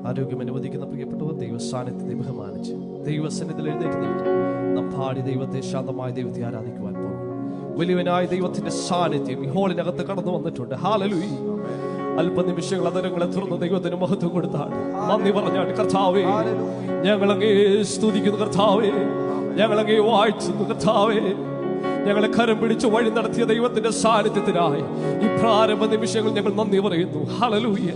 ആരോഗ്യം അനുവദിക്കുന്ന പ്രിയപ്പെട്ടവർ ദൈവ സാന്നിധ്യത്തെ ബഹുമാനിച്ച് ദൈവസന്നിധിയിൽ എഴുന്നേറ്റ് നാം പാടി ദൈവത്തെ ശാന്തമായ ദൈവത്തെ ആരാധിക്കുവാൻ പോകും. വലിയവനായ ദൈവത്തിന്റെ സാന്നിധ്യം ഈ ഹോളിനകത്ത് കടന്നു വന്നിട്ടുണ്ട്. ഹല്ലേലൂയ. അല്പനിമിഷങ്ങൾ അതരങ്ങളെ തുറന്ന് ദൈവത്തിന് മഹത്വം കൊടുത്താണ്. നന്ദി പറഞ്ഞാണ് കർത്താവേ, ഞങ്ങളങ്ങേ സ്തുതിക്കുന്നു കർത്താവേ, ഞങ്ങളങ്ങേ വാഴ്ത്തുന്നു കർത്താവേ. ഞങ്ങളെ കരം പിടിച്ച് വഴി നടത്തിയ ദൈവത്തിന്റെ സാന്നിധ്യത്തിനായി ഈ പ്രാരംഭ നിമിഷങ്ങൾ ഞങ്ങൾ നന്ദി പറയുന്നു. ഹല്ലേലൂയ.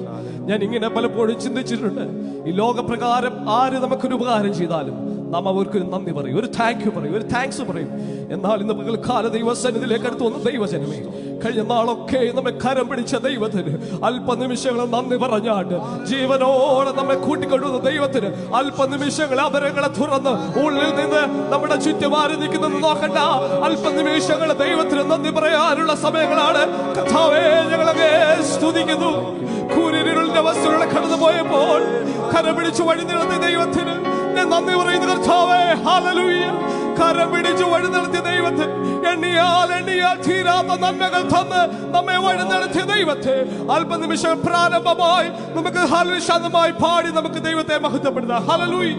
ഞാൻ ഇങ്ങനെ പലപ്പോഴും ചിന്തിച്ചിട്ടുണ്ട്, ഈ ലോകപ്രകാരം ആര് നമുക്കൊരു ഉപകാരം ചെയ്താലും നാം അവർക്കൊരു നന്ദി പറയും, ഒരു താങ്ക് യു പറയും, ഒരു താങ്ക്സ് പറയും. എന്നാൽ ഇന്ന് പകൽക്കാല ദൈവസന്നിധിയിലേക്ക് അടുത്ത് വന്ന ദൈവജനമേ, കഴിഞ്ഞ നാളൊക്കെ നമ്മെ കരം പിടിച്ച ദൈവത്തിന് അല്പനിമിഷങ്ങൾ നന്ദി പറഞ്ഞാണ്ട് ജീവനോടെ നമ്മെ കൂട്ടിക്കൊണ്ടുവന്ന ദൈവത്തിന് അല്പനിമിഷങ്ങൾ അപരങ്ങളെ തുറന്ന് ഉള്ളിൽ നിന്ന് നമ്മുടെ ചുറ്റുമാറി നിൽക്കുന്നത് നോക്കണ്ട. അല്പനിമിഷങ്ങൾ ദൈവത്തിന് നന്ദി പറയാനുള്ള സമയങ്ങളാണ്. കർത്താവേ, ഞങ്ങളെ സ്തുതിക്കുന്നു. കൂരിരുളിന്റെ അവസ്ഥയിലൂടെ കടന്നുപോയപ്പോൾ കരം പിടിച്ച് വഴി നടത്തിയ ദൈവത്തിന് ഞാൻ നന്ദി പറയുന്നു കർത്താവേ. ഹല്ലേലൂയ. കരം പിടിച്ച് വഴി നടത്തിയ ദൈവത്തെ, എണ്ണിയാൽ തീരാത്ത നന്മകൾ തന്ന് നമ്മെ വഴി നടത്തിയ ദൈവത്തെ അല്പനിമിഷം പ്രാരംഭമായി നമുക്ക് ശാന്തമായി പാടി നമുക്ക് ദൈവത്തെ മഹത്വപ്പെടുത്താം. ഹല്ലേലൂയ.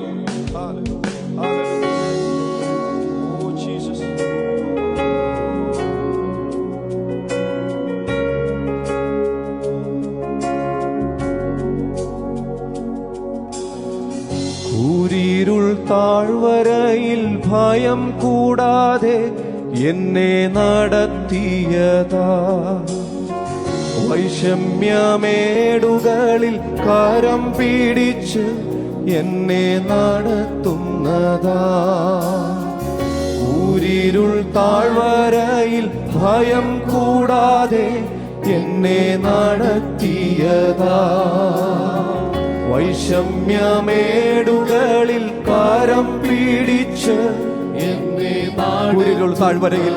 കൂരിരുൾ താഴ്വരയിൽ ഭയം കൂടാതെ എന്നെ നടത്തിയതാ, വൈഷമ്യമേടുകളിൽ കരം പിടിച്ച് എന്നെ നടത്തുന്നതാ. കൂരിരുൾ താഴ്വരയിൽ ഭയം കൂടാതെ എന്നെ നടത്തിയതാ, വൈഷമ്യമേടുകളിൽ കരം പിടിച്ച് എന്നെ കൂരിരുൾ താഴ്വരയിൽ,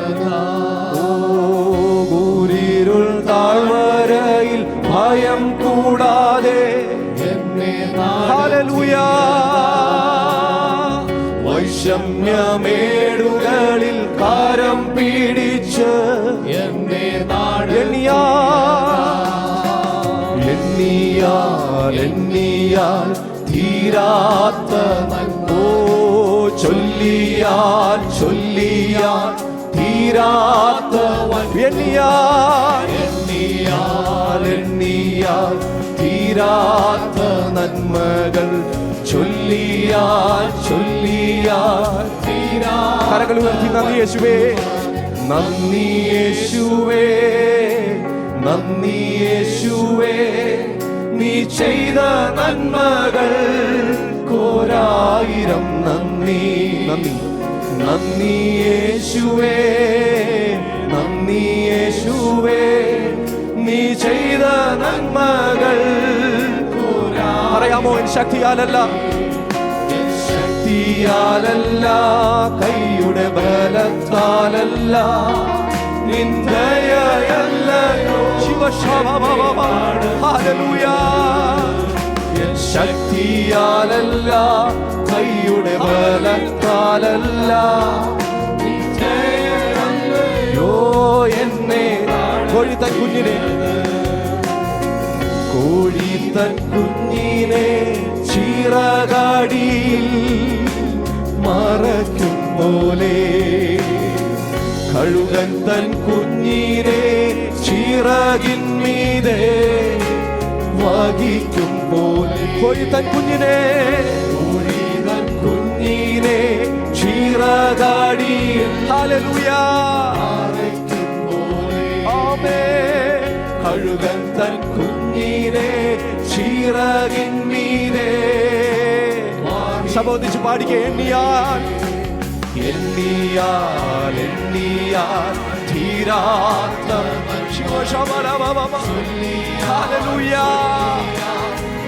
കൂരിരുൾ താഴ്വരയിൽ ഭയം കൂടാതെ എന്നെ ഹല്ലേലൂയ, വൈഷമ്യമേടുകളിൽ കരം പിടിച്ച് എന്നെ എണ്ണിയാൽ തീരാത്ത ചൊല്ലിയാൽ തീരാത്ത എണ്ണിയാൽ തീരാത്ത നന്മകൾ ചൊല്ലിയാൽ കരങ്ങൾ ഉയർത്തി നന്ദി യേശുവേ, നന്ദി യേശുവേ, നന്ദി യേശുവേ, നീ ചെയ്ത നന്മകൾ കോരായിരം നന്ദി. നന്ദി യേശുവേ, നന്ദി യേശുവേ, നീ ചെയ്ത നന്മകൾ പറയാമോ? എൻ ശക്തിയാലല്ല, കൈയുടെ ബലത്താലല്ല, നിന്ദയല്ലയോ ഹല്ലേലൂയ. ശക്തിയാലല്ല, കൈയുടെ ബലത്താലല്ല, യോ എന്നെ കോഴിത്തൻ കുഞ്ഞിനെ ചീറകാടിയിൽ മറയ്ക്കും പോലെ, കഴുകൻ തൻ കുഞ്ഞിനെ ചിറകിന്മീതെ വഹിക്കും പോലെ, കോഴിത്തൻ കുഞ്ഞിനെ ചിറകാടിയിൽ ഹല്ലേലൂയ ആമേൻ, കഴുകൻ തൻ കുഞ്ഞിനെ ചിറകിന്മീതെ സംബോധിച്ച് പാടിക്ക. എണ്ണിയാൽ തീരാത്ത ഹല്ലേലൂയ,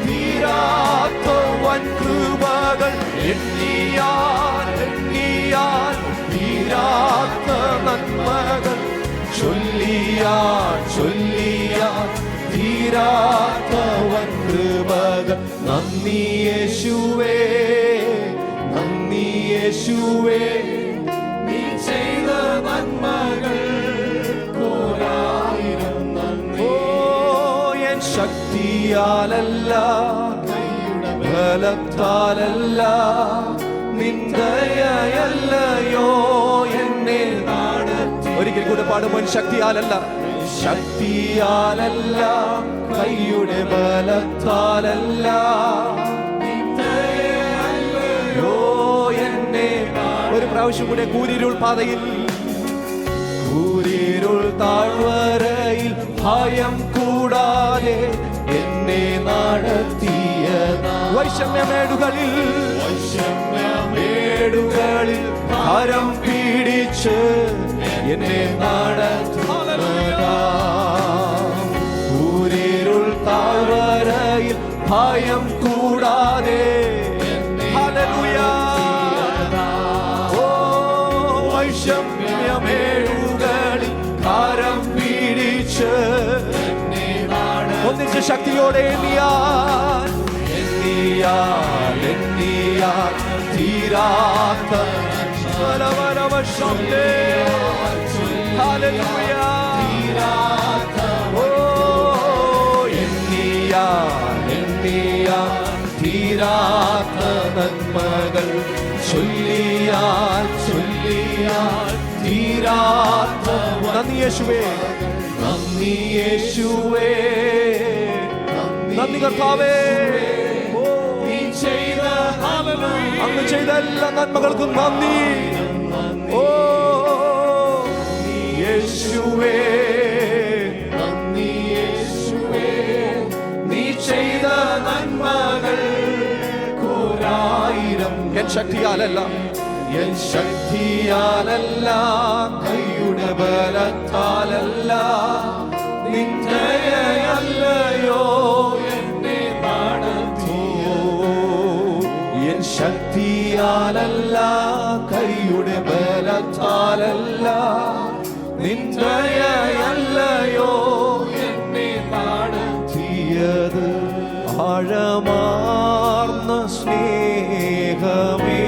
തീരാത്ത വൻ കൃപകൾ, എണ്ണിയാൽ തീരാത്ത നന്മകൾ ചൊല്ലിയാൽ തീരാത്ത വൻ കൃപകൾ. നന്ദി യേശുവേ, നന്ദി യേശുവേ, നീ ചെയ്ത നന്മകൾ കോരായിരം നന്ദി. ശക്തിയാലല്ല ബലത്താലല്ല നിന്ദയല്ലയോ എന്നെ നടത്തി. ഒരിക്കൽ കൂടെ പാടുമ്പോൾ ശക്തിയാലല്ല ശക്തിയാലല്ല കൈയുടെ ബലത്താലല്ല നിന്ദയല്ലയോ എന്നെ. ഒരു പ്രാവശ്യം കൂടെ കൂരിരുൾ പാതയിൽ കൂരിരുൾ താഴ്വരയിൽ ഭയം കൂടാതെ എന്നെ നടത്തിയ വൈഷമ്യമേടുകളിൽ ഭാരം പീഡിച്ച് എന്നെ നടത്തിയ കൂരിരുൾ താഴ്വരയിൽ ഭയം കൂടാതെ വൈഷമ്യമേടുകളിൽ ഭാരം പീഡിച്ച് ഒന്നിച്ച് ശക്തിയോടെ എണ്ണിയാൽ തീരാത്ത തീരാത്ത നന്മകൾ ചൊല്ലിയാൽ തീരാത്ത. നന്ദി യേശുവേ, നന്ദി യേശുവേ, നന്ദി കർത്താവേ. അങ്ങ് ചെയ്ത എല്ലാ നന്മകൾക്കും നന്ദി. ഓ യേശുവേ, നന്ദി യേശുവേ, നീ ചെയ്ത നന്മകൾ കോരായിരം. എൻ ശക്തിയാലല്ല കൈയുടെ ബലത്താലല്ല നിന്ദയല്ലയോ എന്നെ നടത്തിയോ. എൻ ശക്തിയാലല്ല കൈയുടെ ബലത്താലല്ല നിന്ദയല്ലയോ എന്നെ നടത്തിയത്. ആഴമാർന്ന സ്നേഹമേ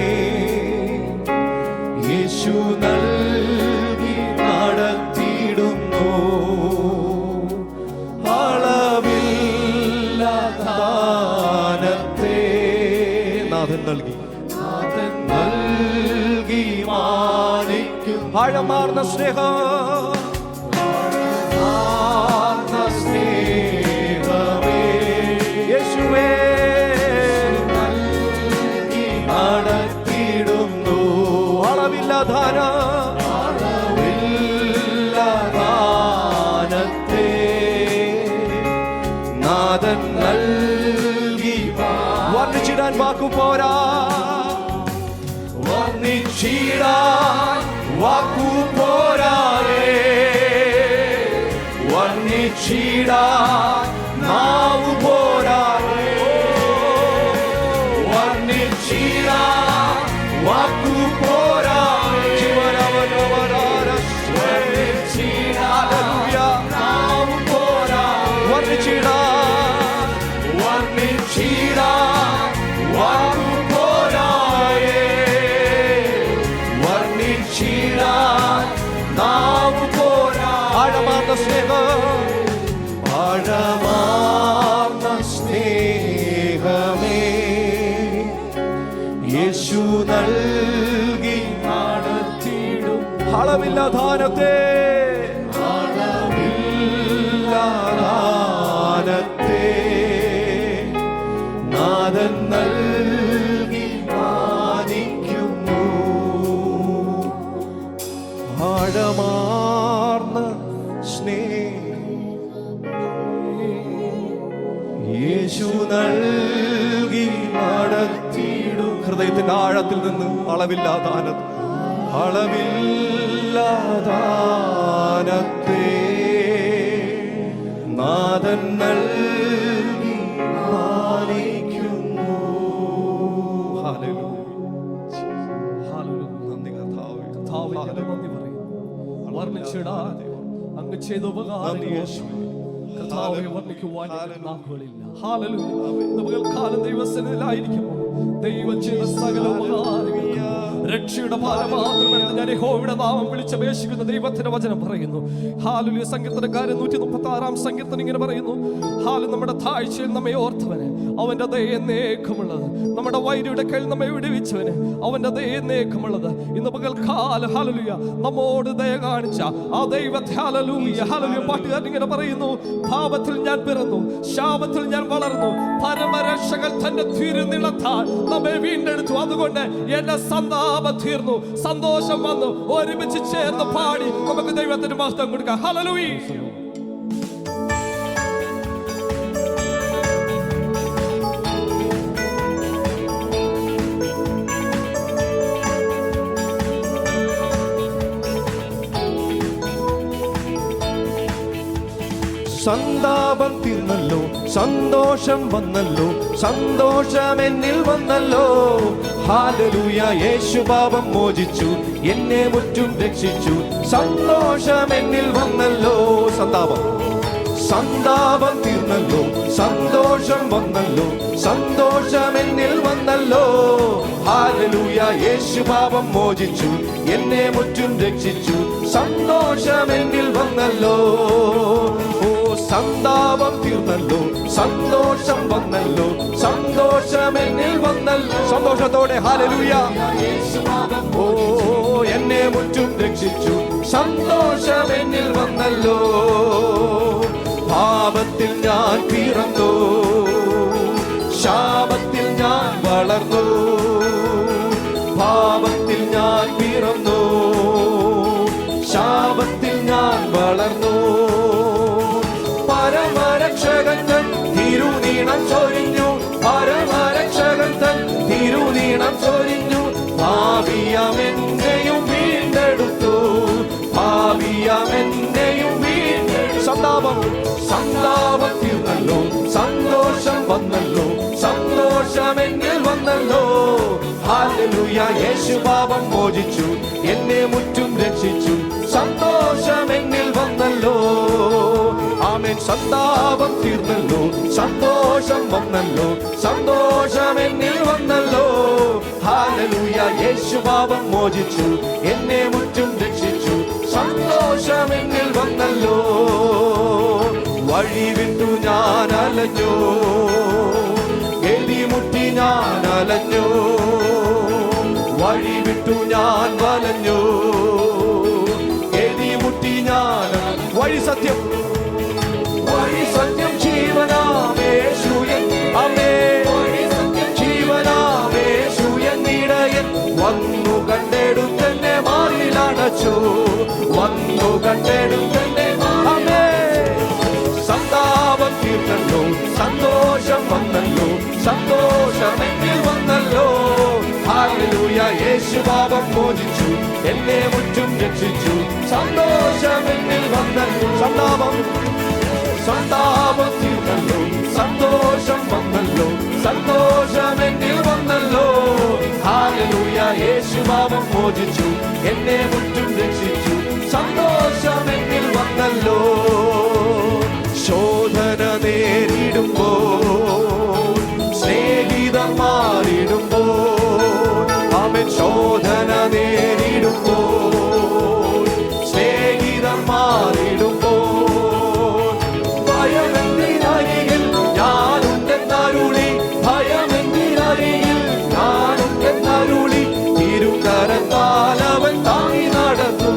യേശു നൽകി നടത്തിയിടുന്നു. അളവില്ലാദാനത്തെ നാഥൻ നൽകി മാനിക്കും. ആഴമാർന്ന സ്നേഹമേ യേശുവേ നൽകി നടത്തിയിടുന്നു. അളവില്ലാദാനത്തെ നാഥൻ നൽകി. വർണ്ണിച്ചിടാൻ വാക്കു പോരാ, വർണ്ണിച്ചിടാൻ വാക്കു പോരാതെ, വർണ്ണിച്ചിടാൻ നാവു പോരാതെ, വർണ്ണിച്ചിടാൻ വാക്കു പോരാതെ, നാവു പോരാതെ, വർണ്ണിച്ചിടാൻ വാക്കു പോരാതെ, വർണ്ണിച്ചിടാൻ നാവു പോരാതെ. ആഴമാർന്ന സ്നേഹമേ യേശു നൽകി നടത്തിയിടും. അളവില്ലാദാനത്തെ നാഥൻ നൽകി മാനിക്കുന്നു. ആഴമാർന്ന യേശു നൽകി നടത്തിയിടും. ഹൃദയത്തിന്റെ ആഴത്തിൽ നിന്ന് അളവില്ലാദാനത്തെ നാഥൻ നൽകി മാനിക്കുന്നു. നന്ദി കർത്താവേ, നന്ദി പറയും. വർണ്ണിച്ചിടാൻ അങ്ങ് ചെയ്ത ഉപകാരം കർത്താവെ വർണ്ണിക്കുവാൻ ഞങ്ങൾക്ക് നാക്കുകളില്ല. ഹല്ലേലൂയ. ഇന്ന് പകൽക്കാലം ദൈവസന്നിധിയിലായിരിക്കുമ്പോൾ ദൈവം ചെയ്ത സകല ഉപകാരങ്ങൾക്കും രക്ഷയുടെ പാലപാത്രമെടുത്ത് ഞാൻ യഹോവയുടെ നാമം വിളിച്ചപേക്ഷിക്കുന്ന ദൈവത്തിന്റെ വചനം പറയുന്നു. ഹല്ലേലൂയ. സങ്കീർത്തനക്കാരൻ 136 സങ്കീർത്തനം ഇങ്ങനെ പറയുന്നു, നമ്മുടെ താഴ്ചയിൽ നമ്മെ ഓർത്തവന് അവന്റെ ദയ എന്നേക്കുമുള്ളത്, നമ്മുടെ വൈരിയുടെ കയ്യിൽ നമ്മെ വിടുവിച്ചവന് അവന്റെ ദയ എന്നേക്കുമുള്ളത്. ഇന്ന് പകൽക്കാലം ഹല്ലേലൂയ നമ്മോട് ദയ കാണിച്ച ആ ദൈവത്തെ ഹല്ലേലൂയ ഹല്ലേലൂയ പാട്ടുകാരൻ ഇങ്ങനെ പറയുന്നു, പാപത്തിൽ ഞാൻ പിറന്നു, ശാപത്തിൽ ഞാൻ വളർന്നു, പരമരക്ഷകൻ തന്റെ തിരുനിളത്താൽ നമ്മെ വീണ്ടെടുത്തു. അതുകൊണ്ട് എന്റെ സന്താപം തീർന്നു, സന്തോഷം വന്നു. ഒരുമിച്ച് ചേർന്ന് പാടി നമുക്ക് ദൈവത്തിന് മഹത്വം കൊടുക്കാം. ഹല്ലേലൂയ. സന്താപം തീർന്നല്ലോ, സന്തോഷം വന്നല്ലോ, സന്തോഷം എന്നിൽ വന്നല്ലോ. ഹല്ലേലൂയ. യേശു പാപം മോചിച്ചു, എന്നെ മുറ്റും രക്ഷിച്ചു, സന്തോഷം എന്നിൽ വന്നല്ലോ. സന്താപം തീർന്നല്ലോ, സന്തോഷം വന്നല്ലോ, സന്തോഷം എന്നിൽ വന്നല്ലോ. ഹല്ലേലൂയ. യേശു പാപം മോചിച്ചു, എന്നെ മുറ്റും രക്ഷിച്ചു, സന്തോഷം എന്നിൽ വന്നല്ലോ. സന്താപം തീർന്നല്ലോ, സന്തോഷം വന്നല്ലോ, സന്തോഷം എന്നിൽ വന്നല്ലോ. സന്തോഷത്തോടെ ഹല്ലേലൂയ. ഓ എന്നെ മുറ്റും രക്ഷിച്ചു, സന്തോഷം എന്നിൽ വന്നല്ലോ. പാപത്തിൽ ഞാൻ പിറന്നു, ശാപത്തിൽ ഞാൻ വളർന്നു. പാപത്തിൽ ഞാൻ പിറന്നു, ശാപത്തിൽ ഞാൻ വളർന്നു. പരമരക്ഷകൻ തൻ തിരുനീണം ചൊരിഞ്ഞു, പരമരക്ഷകൻ തൻ തിരുനീണം ചൊരിഞ്ഞു. ഭാവിയാമെന്നെയും വീണ്ടെടുത്തു, ഭാവിയാമെന്നെയും വീണ്ടെടുത്തു. സന്താപം തീർന്നല്ലോ, സന്തോഷം വന്നല്ലോ, സന്തോഷം എന്നിൽ വന്നല്ലോ. ഹല്ലേലൂയ. യേശു പാപം മോചിച്ചു, എന്നെ മുറ്റും രക്ഷിച്ചു, സന്തോഷം എന്നിൽ വന്നല്ലോ. ആമേൻ. സന്താപം തീർന്നല്ലോ, സന്തോഷം വന്നല്ലോ, സന്തോഷം എന്നിൽ വന്നല്ലോ. ഹല്ലേലൂയ. യേശു പാപം മോചിച്ചു, എന്നെ മുറ്റും രക്ഷിച്ചു, സന്തോഷം എന്നിൽ വന്നല്ലോ. വഴി വിട്ടു ഞാൻ അലഞ്ഞു, എലിമുട്ടി ഞാൻ അലഞ്ഞു, വഴി വിട്ടു ഞാൻ വലഞ്ഞു, എലിമുട്ടി ഞാൻ. വഴി സത്യം, വഴി സത്യം ജീവനാമേശുയൻ, അമേ ജീവനാമേശുയൻ ഇടയൻ. വന്നു കണ്ടെടുത്തെന്നെ മാറിലടച്ചു, വന്നു കണ്ടെടുത്തെന്നെ. അമേ. സന്താപം തീർന്നല്ലോ, സന്തോഷം വന്നല്ലോ, സന്തോഷം എന്നിൽ വന്നല്ലോ. ഹല്ലേലൂയ. യേശു പാപം മോചിച്ചു, എന്നെ മുറ്റും രക്ഷിച്ചു, സന്തോഷം എന്നിൽ വന്നല്ലോ. സന്താപം തീർന്നല്ലോ, സന്തോഷം വന്നല്ലോ, സന്തോഷം എന്നിൽ വന്നല്ലോ. ഹല്ലേലൂയ. യേശു പാപം മോചിച്ചു, എന്നെ മുറ്റും രക്ഷിച്ചു, സന്തോഷം എന്നിൽ വന്നല്ലോ. ശോധന നേരിടുമ്പോൾ, സ്നേഹിതർ മാറിടുമ്പോൾ. ആമേൻ. ശോധന നേരിടുമ്പോൾ, സ്നേഹിതർ മാറിടുമ്പോൾ. ഭയമെന്തിനരികിൽ ഞാനുണ്ടെന്നരുളി, ഭയമെന്തിനരികിൽ ഞാനുണ്ടെന്നരുളി. തിരുകരത്താൽ അവൻ താങ്ങി നടന്നു,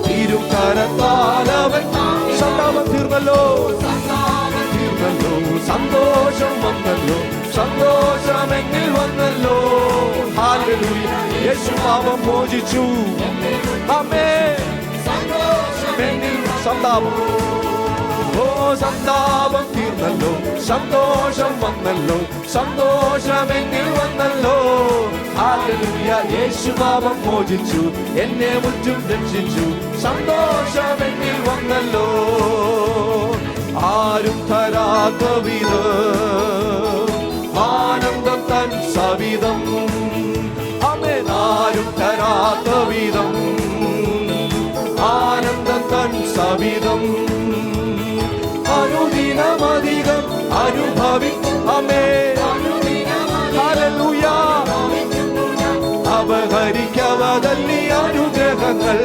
തിരുകരത്താൽ അവൻ. സന്താപം തീർന്നല്ലോ, സന്തോഷം വന്നല്ലോ, സന്തോഷം എന്നിൽ വന്നല്ലോ. ഹല്ലേലൂയ. യേശു പാപം മോചിച്ചു, ആമേൻ. എന്നിൽ സന്താപം. ഓ സന്താപം തീർന്നല്ലോ, സന്തോഷം വന്നല്ലോ, സന്തോഷം എന്നിൽ വന്നല്ലോ. ഹല്ലേലൂയ. യേശു പാപം മോചിച്ചു, എന്നെ മുറ്റും രക്ഷിച്ചു, സന്തോഷം എന്നിൽ വന്നല്ലോ. ആരും തരാത്ത വിധം ആനന്ദം തൻ സവിധം. ആമേൻ. ആരും തരാത്ത വിധം ആനന്ദം തൻ സവിധം. അനു അനുദിനമധികം അനുഭവിക്കമേ. ഹല്ലേലൂയ. അപഹരിക്കവതല്ലി അനുഗ്രഹങ്ങൾ,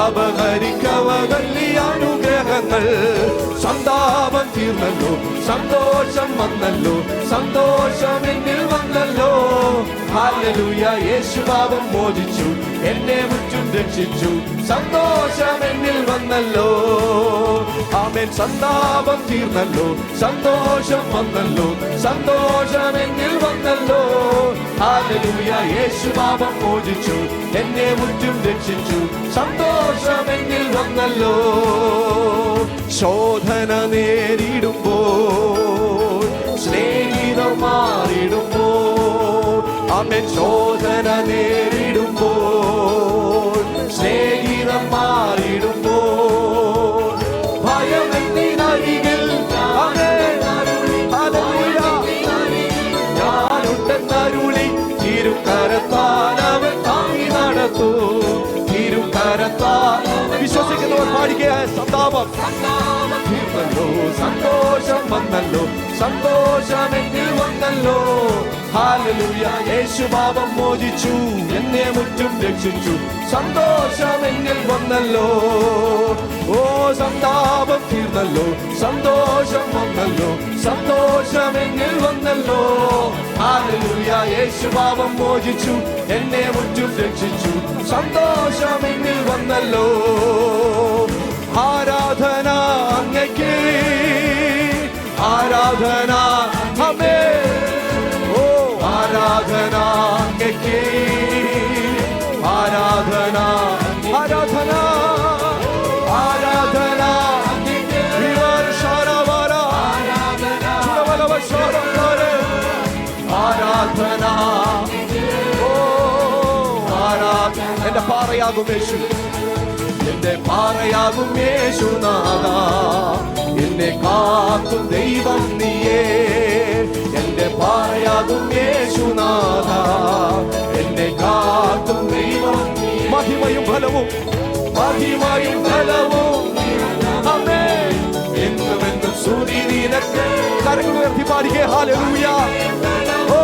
അപഹരിക്കവതല്ലി അനുഗ്രഹങ്ങൾ. സന്താപം തീർന്നല്ലോ, സന്തോഷം വന്നല്ലോ, സന്തോഷം എന്നിൽ വന്നല്ലോ. ഹല്ലേലൂയ. യേശു പാപം മോചിച്ചു, എന്നെ മുറ്റും രക്ഷിച്ചു, സന്തോഷം എന്നിൽ വന്നല്ലോ. ആമേൻ. സന്താപം തീർന്നല്ലോ, സന്തോഷം വന്നല്ലോ, സന്തോഷം എന്നിൽ വന്നല്ലോ. ഹല്ലേലൂയ. യേശു പാപം മോചിച്ചു, എന്നെ മുറ്റും രക്ഷിച്ചു, സന്തോഷം എന്നിൽ വന്നല്ലോ. ശോധന നേരിടുമ്പോൾ, സ്നേഹിതർ മാറിടുമ്പോൾ, ആമേൻ. ശോധന നേരിടുമ്പോൾ, സ്നേഹിതർ മാറിടുമ്പോൾ, ഭയമെന്നിനരികിൽ ഞാനുണ്ടെന്നരുളി തിരുക്കരത്താൽ അവൻ താങ്ങി നടത്തൂ. തിരുക്കരത്താൽ വിശ്വസിക്കുന്നവർ പാടിക്കുകയായ സന്താപം തീർന്നല്ലോ, സന്തോഷം വന്നല്ലോ, സന്തോഷം എന്നിൽ വന്നല്ലോ. ഹല്ലേലൂയ. യേശു പാപം മോചിച്ചു, എന്നെ മുറ്റും രക്ഷിച്ചു, സന്തോഷം എന്നിൽ വന്നല്ലോ. ഓ സന്താപം തീർന്നല്ലോ, സന്തോഷം വന്നല്ലോ, സന്തോഷം എന്നിൽ വന്നല്ലോ. ഹല്ലേലൂയ. യേശു പാപം മോചിച്ചു, എന്നെ മുറ്റും രക്ഷിച്ചു, സന്തോഷം എന്നിൽ വന്നല്ലോ. ആരാധന അങ്ങയ്ക്ക്, ആരാധന ആമേൻ. ഓ ആരാധന അങ്ങയ്ക്ക്, ആരാധന, ആരാധന, ആരാധന. ആരാധന. ഓ ആരാധന. എന്റെ പാറയാകും യേശു, എന്റെ പാറയാകും യേശുനാഥ, എന്നെ കാക്കും ദൈവം നീയേ. എന്റെ പാറയാകും യേശുനാഥ, എന്നെ കാക്കും ദൈവം നീയേ. മഹിമയും ഫലവും, മഹിമയും ഫലവും ആമേൻ. എന്നുമെന്നും സ്തുതി നിനക്ക്. കരങ്ങൾ ഉയർത്തി പാടിക്കേ. ഹല്ലേലൂയ. ഓ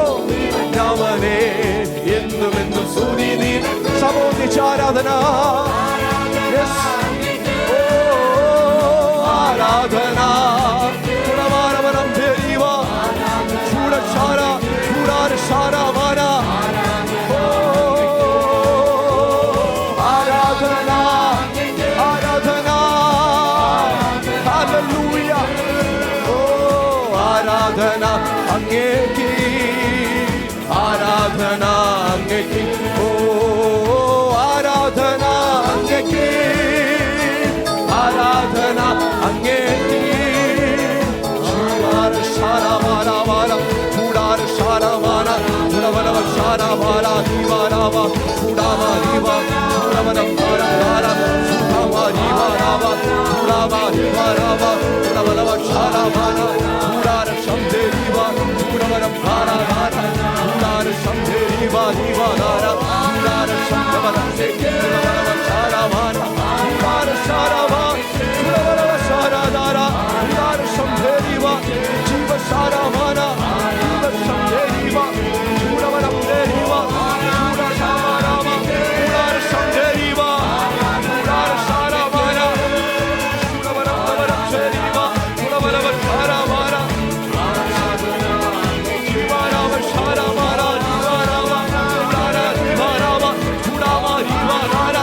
രാമനേ, എന്നുമെന്നും സ്തുതി നിനക്ക്. സമോദിച്ച ആരാധന. ആരാധന. ഗുണമാനവനം ദേവ ചൂടശാര ചൂടാരശാരവന. ആരാധന, ആരാധന. ഹല്ലേലൂയ. ഓ ആരാധന അങ്ങേക്ക്, ആരാധന അങ്ങേക്ക്. ഓ ആരാധന അങ്ങേക്ക്, ആരാധന അങ്ങേക്ക്. ചൂടാരശാരവന, ചൂടാരശാരവന, ചൂടവനവ ശാരവന ദീവാനാവ, ചൂടാവ ദീവ, ചൂടവനം ധാരാര, ചൂടാവ ദീവാനാവ, ചൂടാവ ദീവാനാവ, ചൂടവനവ ശാരവന, ചൂടാരശം ദേവ, ചൂടവനം ധാരാര, ചൂടാരശം ദേവ ദീവാനാര, ചൂടാരശം ദവനം ചൂടവനവ ശാരവന, ചൂടാരശാരവ, ചൂടവനവ ശാരദാര, ചൂടാരശം ദേവ, ജീവ ശാരവന, ജീവശം ദേവ, ചൂടവനം ദേവ, ചൂടശാരവ, ചൂടാരശം ദേവ, ചൂടാരശാരവന, ചൂടവനം ദവനം ദേവ, ചൂടവനവ ശാരവന, ജീവാനാവ ശാരവന, ജീവാനാവ, ചൂടാര ജീവാനാവ, ചൂടാവ ജീവാനാര.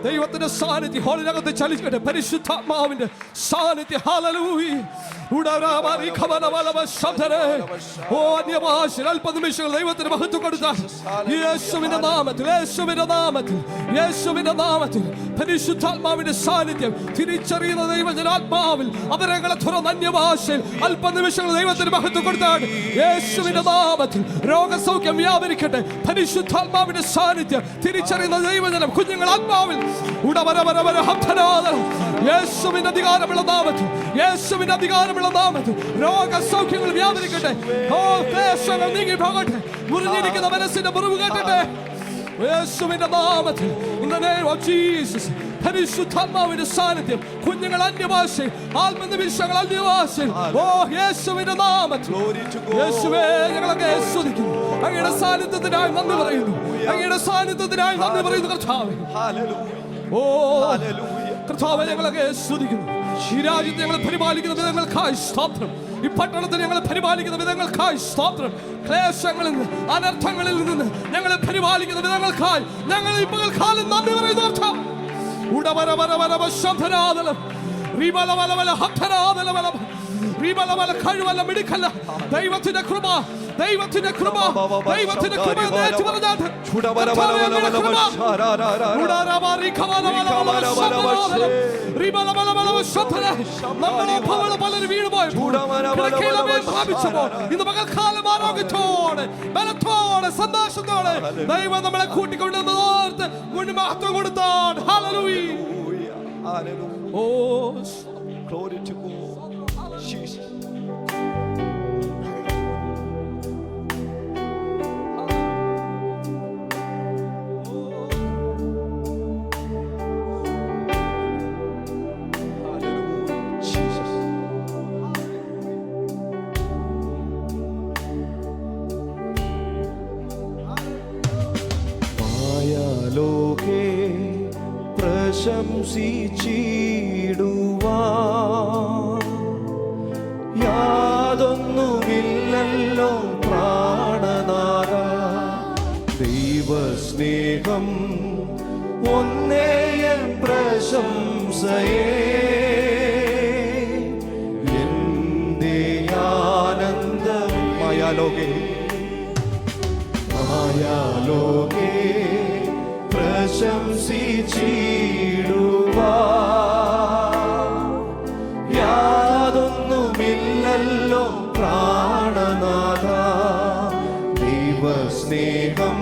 ദൈവത്തിന്റെ സാന്നിധ്യം ഹോളിനകത്ത് ചലിക്കട്ടെ. പരിശുദ്ധാത്മാവിന്റെ സാന്നിധ്യം. ഹല്ലേലൂയ. അല്പനിമിഷങ്ങൾ ദൈവത്തിന് മഹത്വം കൊടുത്താൽ യേശുവിന്റെ നാമത്തിൽ, യേശുവിന്റെ നാമത്തിൽ, യേശുവിന്റെ നാമത്തിൽ പരിശുദ്ധാത്മാവിന്റെ സാന്നിധ്യം തിരിച്ചറിയുന്ന ദൈവജനാത്മാവിൽ അവരങ്ങളെ തുറന്ന് അന്യഭാഷയിൽ അല്പനിമിഷങ്ങൾ ദൈവത്തിന് മഹത്വം കൊടുത്താൽ യേശുവിന്റെ നാമത്തിൽ രോഗസൗഖ്യം വ്യാപരിക്കട്ടെ. പരിശുദ്ധാത്മാവിന്റെ സാന്നിധ്യം തിരിച്ചറിയുന്ന ദൈവജനം കുഞ്ഞുങ്ങൾ ആത്മാവിൽ യേശുവിന്റെ അധികാരമുള്ള നാമത്തിൽ, യേശുവിന്റെ അധികാരമുള്ള നാമത്തിൽ രോഗസൗഖ്യങ്ങൾ വ്യാപരിക്കട്ടെ. ക്ലേശങ്ങൾ നീങ്ങി പോകട്ടെ. മുറിഞ്ഞിരിക്കുന്ന മനസ്സിന്റെ മുറിവ് കേട്ടട്ടെ യേശുവിന്റെ നാമത്തിൽ. In the name of Jesus. പരിശുദ്ധാത്മാവിന്റെ സാന്നിധ്യം കുഞ്ഞുങ്ങൾ അന്യഭാഷയിൽ, ആത്മനിമിഷങ്ങൾ അന്യഭാഷയിൽ. ഓ യേശുവിന്റെ നാമത്തിൽ യേശുവേ ഞങ്ങളൊക്കെ സ്തുതിക്കുന്നു. അങ്ങയുടെ സാന്നിധ്യത്തിനായി നന്ദി പറയുന്നു. അങ്ങയുടെ സാന്നിധ്യത്തിനായി നന്ദി പറയുന്നു കർത്താവേ. ഓ കർത്താവേ ഞങ്ങളൊക്കെ സ്തുതിക്കുന്നു. ഈ രാജ്യത്തെ ഞങ്ങളെ പരിപാലിക്കുന്ന വിധങ്ങൾക്കായി സ്തോത്രം. ഈ പട്ടണത്തെ ഞങ്ങളെ പരിപാലിക്കുന്ന വിധങ്ങൾക്കായി സ്തോത്രം. ക്ലേശങ്ങളിൽ നിന്ന്, അനർത്ഥങ്ങളിൽ നിന്ന് ഞങ്ങളെ പരിപാലിക്കുന്ന വിധങ്ങൾക്കായി ഞങ്ങൾ ഈ പകൽക്കാലം നന്ദി പറയുന്നു. കഴിവല്ല, മിടുക്കല്ല, ദൈവത്തിന്റെ കൃപ, ദൈവത്തിന്റെ കൃപ, ദൈവത്തിന്റെ കൃപ പലരും വീണുപോയപ്പോൾ ഇന്ന് പകൽക്കാലം ആരോഗ്യത്തോടെ, ബലത്തോടെ, സന്തോഷത്തോടെ ദൈവം നമ്മളെ കൂട്ടിക്കൊണ്ടുവന്ന് ഓർത്ത് മുന്നിൽ മഹത്വം കൊടുത്താണ്. Hallelujah. Oh, glory to God. Jesus. ലോകേ പ്രശംസിച്ചിടുവാൻ യാതൊന്നുമില്ലല്ലോ പ്രാണനാഥ. ദൈവസ്നേഹം ഒന്നേയൻ പ്രശംസയേ. എന്റെ ആനന്ദം മായാലോകേ, മായാലോകേ പ്രശംസിച്ചിടുവാൻ യാതൊന്നുമില്ലല്ലോ പ്രാണനാഥ. ദൈവസ്നേഹം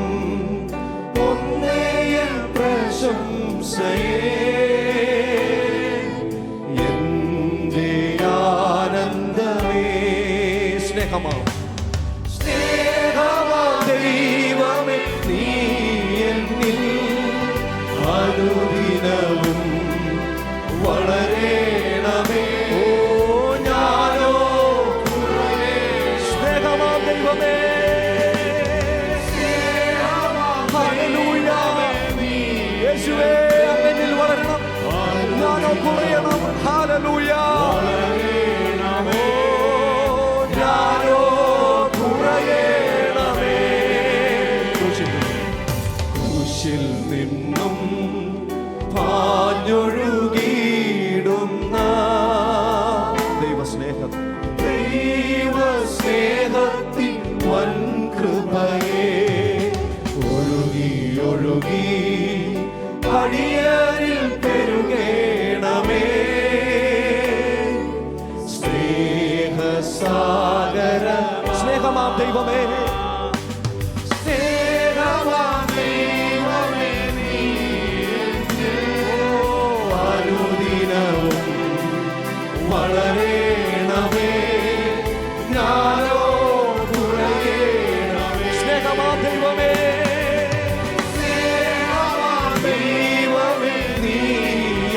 ഒന്നേയൻ പ്രശംസയേ. എന്റെ ആനന്ദമേ. സ്നേഹമാ ദൈവമേ നീ എന്നിൽ അനുദിനവും വളരേണമേ. ഓ ഞാനോ സ്നേഹമാം ദൈവമേ. ഹല്ലേലൂയ. യേശുവേ എന്നിൽ വളരണം, ഞാനോ കുറയണം. ഹല്ലേലൂയ. ഞാനോ കുറയണമേ. എന്നിൽ നിന്നും പാഞ്ഞൊഴുകിയിടുന്ന ദൈവസ്നേഹത്തിൻ വൻ കൃപയെ ഒഴുകി ഒഴുകി അടിയനിൽ പെരുകേണമേ. സ്നേഹസാഗര സ്നേഹമാം ദൈവമേ, സ്നേഹമാം ദൈവമേ, നീ അനുദിനവും വളരേണമേ, ഞാനോ കുറയേണമേ. സ്നേഹമാം ദൈവമേ, സ്നേഹമാം ദൈവമേ, നീ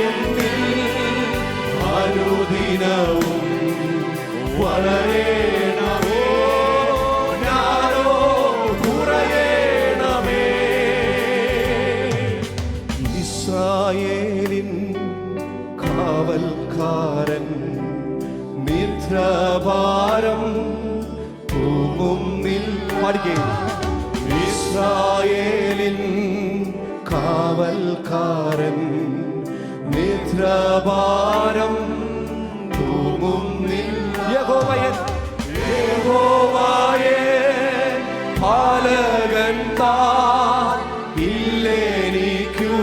എന്നിൽ അനുദിനവും വളരേണമേ, ഞാനോ കുറയേണമേ. ഇസ്രായേലിൻ കാവൽക്കാരൻ നിദ്രഭാരം തൂങ്ങുന്നിൽ പാടിക്കേ. ഇസ്രായേലിൻ കാവൽക്കാരൻ നിദ്രഭാരം തൂങ്ങുന്നിൽ. യഹോവയൻ പാലകൻ താൻ ഇല്ലെനിക്കു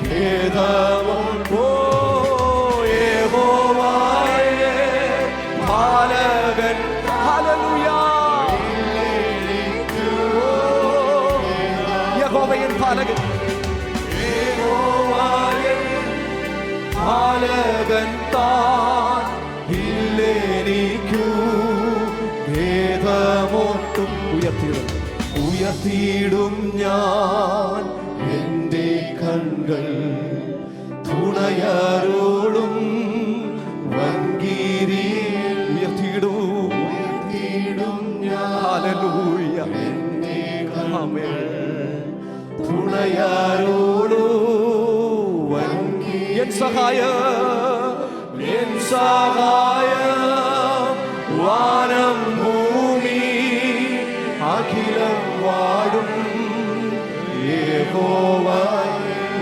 ഖേദമോ. യഹോവയേ പാലകൻ, ഹല്ലേലൂയ. യഹോവയൻ പാലകൻ, യഹോവയൻ പാലകൻ താൻ ഇല്ലെനിക്കു ഖേദമൊട്ടും. ഉയർത്തിയിടും ഞാൻ എൻ്റെ കണ്ണുകൾ തുണയാരോടും വൻകീരി. ഉയർത്തിയിടും ഞാൻ, ഹല്ലേലൂയ, എൻ്റെ കണ്ണുകൾ തുണയാരോടും വൻകീരി. എൻ സഹായം വാനം ഭൂമി അഖിലം വാടും യഹോവ.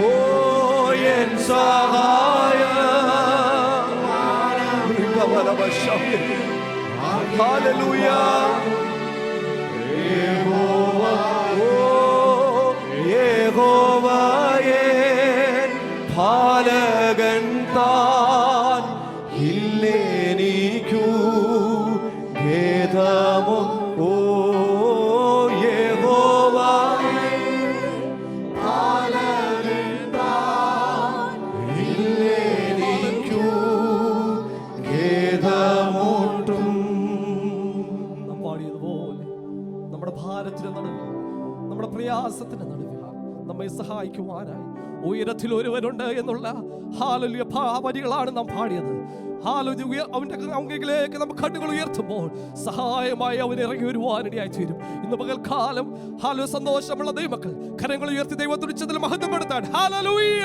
ഓ എൻ സഹായം, ഹല്ലേലൂയ. യഹോവ, ഓ യഹോവയേ പാലകൻ താൻ ഇല്ലെനിക്കു ഖേദമോ. ഓ യഹോവ പാലകൻ താൻ ഇല്ലെനിക്കു ഖേദമോട്ടും. നാം പാടിയതുപോലെ നമ്മുടെ ഭാരത്തിന്റെ നടുവിൽ, നമ്മുടെ പ്രയാസത്തിന്റെ നടുവിൽ നമ്മെ സഹായിക്കുവാനായി ഉയരത്തിൽ ഒരുവനുണ്ട് എന്നുള്ള ഹല്ലേലൂയ വരികളാണ് നാം പാടിയത്. ഹല്ലേലൂയ. അവന്റെ അങ്കിലേക്ക് നമുക്ക് കണ്ണുകൾ ഉയർത്തുമ്പോൾ സഹായമായി അവൻ ഇറങ്ങി വരുവാനിടയായി തീരും. ഇന്ന് പകൽക്കാലം ഹല്ലേലൂയ സന്തോഷമുള്ള ദൈവമക്കൾ കരങ്ങൾ ഉയർത്തി ദൈവത്തെ മഹത്വപ്പെടുത്താൻ. ഹല്ലേലൂയ.